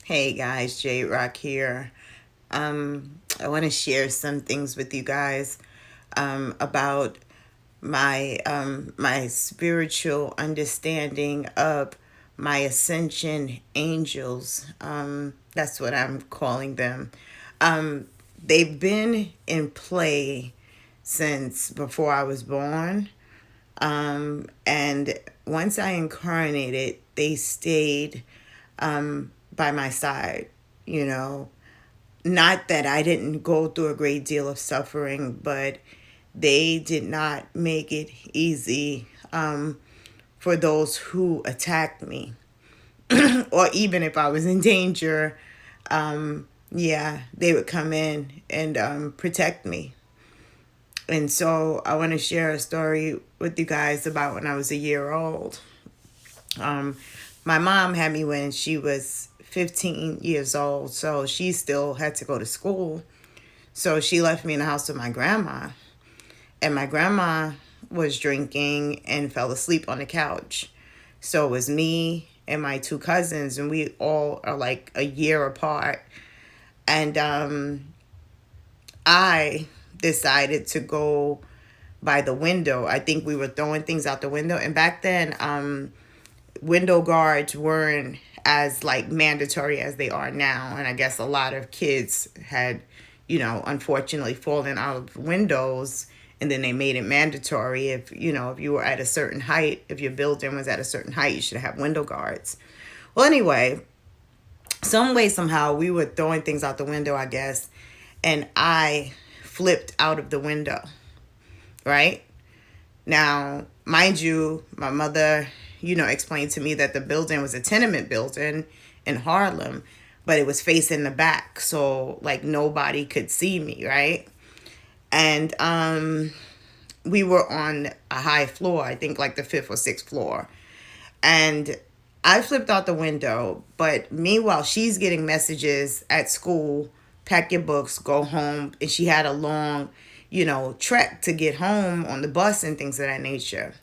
Hey guys, J Rock here. I want to share some things with you guys about my spiritual understanding of my Ascension angels. That's what I'm calling them. They've been in play since before I was born. And once I incarnated, they stayed by my side, you know. Not that I didn't go through a great deal of suffering, but they did not make it easy for those who attacked me. Or even if I was in danger, yeah, they would come in and protect me. And so I want to share a story with you guys about when I was a year old. Um, my mom had me when she was 15 years old, so she still had to go to school. So she left me in the house with my grandma, and my grandma was drinking and fell asleep on the couch. So it was me and my two cousins, and we all are like a year apart. And I decided to go by the window. I think we were throwing things out the window, and back then, window guards weren't as like mandatory as they are now, and I guess a lot of kids had, unfortunately fallen out of windows, and then they made it mandatory. If you were at a certain height, if your building was at a certain height, you should have window guards. Well, anyway, some way somehow we were throwing things out the window, I guess, and I flipped out of the window, right? Now, mind you, my mother, explained to me that the building was a tenement building in Harlem, but it was facing the back. So, like, nobody could see me, right? And we were on a high floor, I think like the fifth or sixth floor. And I flipped out the window, but meanwhile, she's getting messages at school, pack your books, go home. And she had a long, trek to get home on the bus and things of that nature.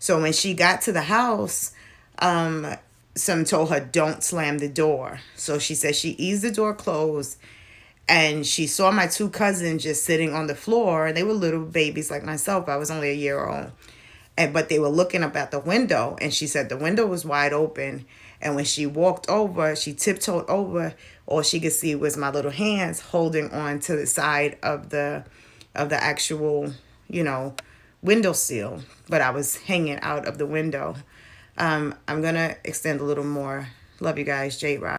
So when she got to the house, some told her, don't slam the door. So she said she eased the door closed, and she saw my two cousins just sitting on the floor. And they were little babies like myself. I was only a year old. But they were looking up at the window, and she said the window was wide open. And when she walked over, she tiptoed over, all she could see was my little hands holding on to the side of the actual, window sill. But I was hanging out of the window. I'm gonna extend a little more. Love you guys, J Rock.